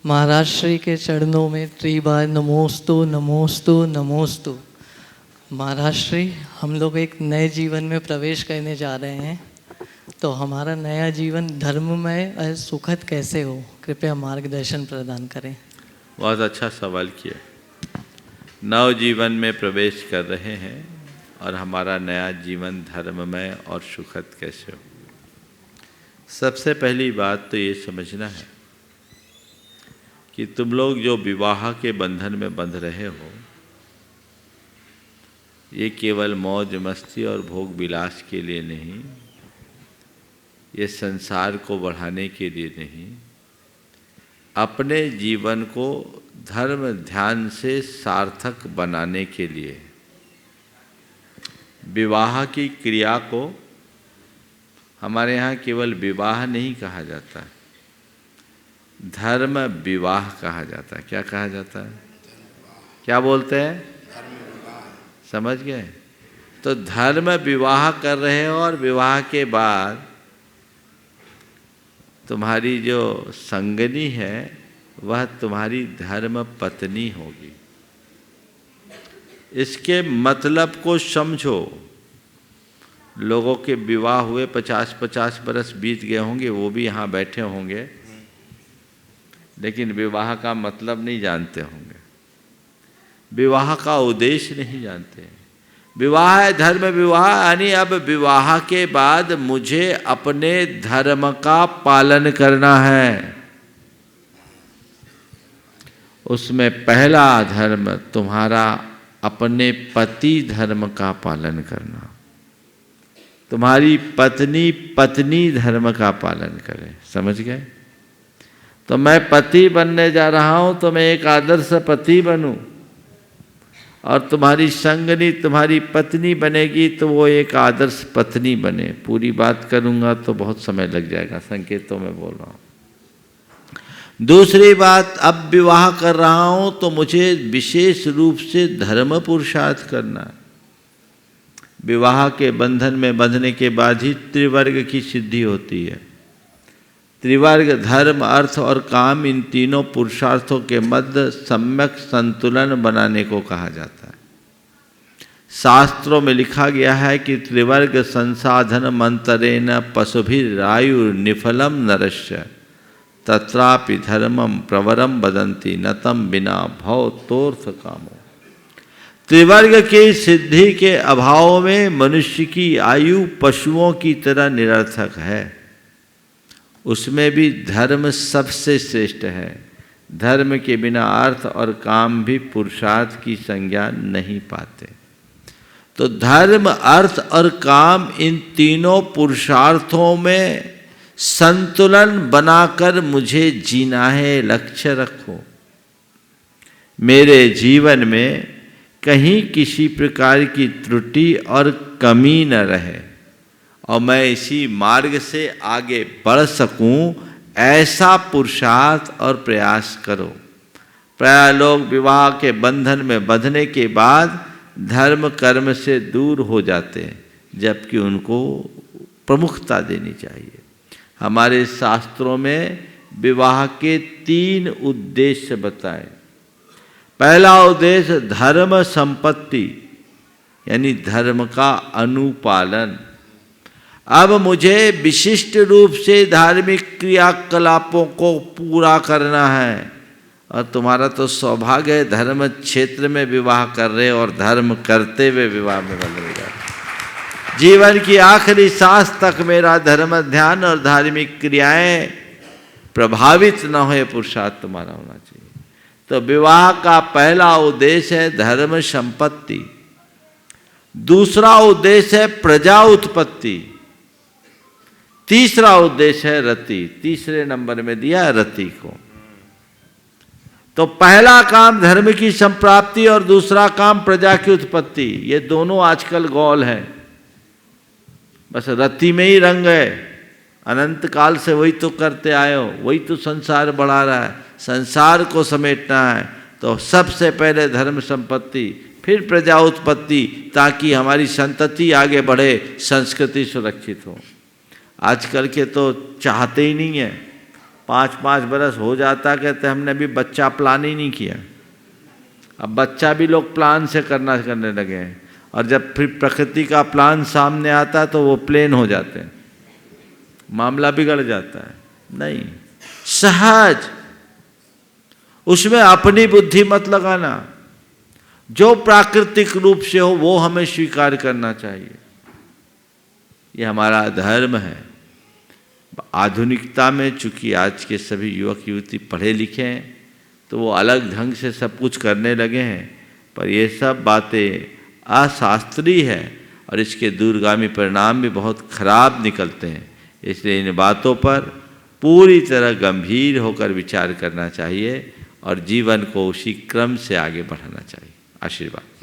महाराज श्री के चरणों में त्रिबार नमोस्तु नमोस्तु नमोस्तु। महाराज श्री, हम लोग एक नए जीवन में प्रवेश करने जा रहे हैं, तो हमारा नया जीवन धर्ममय और सुखद कैसे हो, कृपया मार्गदर्शन प्रदान करें। बहुत अच्छा सवाल किया। नव जीवन में प्रवेश कर रहे हैं और हमारा नया जीवन धर्ममय और सुखद कैसे हो। सबसे पहली बात तो ये समझना है कि तुम लोग जो विवाह के बंधन में बंध रहे हो, ये केवल मौज मस्ती और भोग विलास के लिए नहीं, ये संसार को बढ़ाने के लिए नहीं, अपने जीवन को धर्म ध्यान से सार्थक बनाने के लिए। विवाह की क्रिया को हमारे यहाँ केवल विवाह नहीं कहा जाता, धर्म विवाह कहा जाता है। क्या कहा जाता है? क्या बोलते हैं? समझ गए? तो धर्म विवाह कर रहे हो और विवाह के बाद तुम्हारी जो संगनी है वह तुम्हारी धर्म पत्नी होगी। इसके मतलब को समझो। लोगों के विवाह हुए 50-50 बरस बीत गए होंगे, वो भी यहाँ बैठे होंगे, लेकिन विवाह का मतलब नहीं जानते होंगे, विवाह का उद्देश्य नहीं जानते। विवाह है धर्म विवाह, यानी अब विवाह के बाद मुझे अपने धर्म का पालन करना है। उसमें पहला धर्म तुम्हारा अपने पति धर्म का पालन करना, तुम्हारी पत्नी पत्नी धर्म का पालन करे। समझ गए? तो मैं पति बनने जा रहा हूं तो मैं एक आदर्श पति बनूं, और तुम्हारी संगनी तुम्हारी पत्नी बनेगी तो वो एक आदर्श पत्नी बने। पूरी बात करूंगा तो बहुत समय लग जाएगा, संकेतों में बोल रहा हूं। दूसरी बात, अब विवाह कर रहा हूं तो मुझे विशेष रूप से धर्म पुरुषार्थ करना है। विवाह के बंधन में बंधने के बाद ही त्रिवर्ग की सिद्धि होती है। त्रिवर्ग धर्म अर्थ और काम, इन तीनों पुरुषार्थों के मध्य सम्यक संतुलन बनाने को कहा जाता है। शास्त्रों में लिखा गया है कि त्रिवर्ग संसाधन मंत्रेण पशुभिरायु निफलम नरस्य तत्रापि धर्मम प्रवरम वदन्ति नतम बिना भव तोर्थ कामो। त्रिवर्ग की सिद्धि के अभाव में मनुष्य की आयु पशुओं की तरह निरर्थक है। उसमें भी धर्म सबसे श्रेष्ठ है। धर्म के बिना अर्थ और काम भी पुरुषार्थ की संज्ञा नहीं पाते। तो धर्म अर्थ और काम, इन तीनों पुरुषार्थों में संतुलन बनाकर मुझे जीना है। लक्ष्य रखो, मेरे जीवन में कहीं किसी प्रकार की त्रुटि और कमी न रहे और मैं इसी मार्ग से आगे बढ़ सकूं, ऐसा पुरुषार्थ और प्रयास करो। प्राय लोग विवाह के बंधन में बंधने के बाद धर्म कर्म से दूर हो जाते हैं, जबकि उनको प्रमुखता देनी चाहिए। हमारे शास्त्रों में विवाह के 3 उद्देश्य बताए। पहला उद्देश्य धर्म संपत्ति, यानी धर्म का अनुपालन। अब मुझे विशिष्ट रूप से धार्मिक क्रियाकलापों को पूरा करना है, और तुम्हारा तो सौभाग्य है धर्म क्षेत्र में विवाह कर रहे और धर्म करते हुए विवाह में बन रहे। जीवन की आखिरी सांस तक मेरा धर्म ध्यान और धार्मिक क्रियाएं प्रभावित न हो, पुरुषार्थ तुम्हारा होना चाहिए। तो विवाह का पहला उद्देश्य है धर्म संपत्ति। दूसरा उद्देश्य है प्रजा उत्पत्ति। तीसरा उद्देश्य है रति। तीसरे नंबर में दिया रति को। तो पहला काम धर्म की संप्राप्ति और दूसरा काम प्रजा की उत्पत्ति। ये दोनों आजकल गौल है, बस रति में ही रंग है। अनंत काल से वही तो करते आए हो, वही तो संसार बढ़ा रहा है। संसार को समेटना है तो सबसे पहले धर्म संपत्ति, फिर प्रजा उत्पत्ति, ताकि हमारी संतति आगे बढ़े, संस्कृति सुरक्षित हो। आजकल के तो चाहते ही नहीं है। 5-5 बरस हो जाता, कहते हमने अभी बच्चा प्लान ही नहीं किया। अब बच्चा भी लोग प्लान से करने लगे हैं, और जब फिर प्रकृति का प्लान सामने आता तो वो प्लेन हो जाते हैं, मामला बिगड़ जाता है। नहीं, सहज, उसमें अपनी बुद्धि मत लगाना। जो प्राकृतिक रूप से हो वो हमें स्वीकार करना चाहिए, ये हमारा धर्म है। आधुनिकता में चूंकि आज के सभी युवक युवती पढ़े लिखे हैं तो वो अलग ढंग से सब कुछ करने लगे हैं, पर ये सब बातें अशास्त्रीय है और इसके दूरगामी परिणाम भी बहुत खराब निकलते हैं। इसलिए इन बातों पर पूरी तरह गंभीर होकर विचार करना चाहिए और जीवन को उसी क्रम से आगे बढ़ाना चाहिए। आशीर्वाद।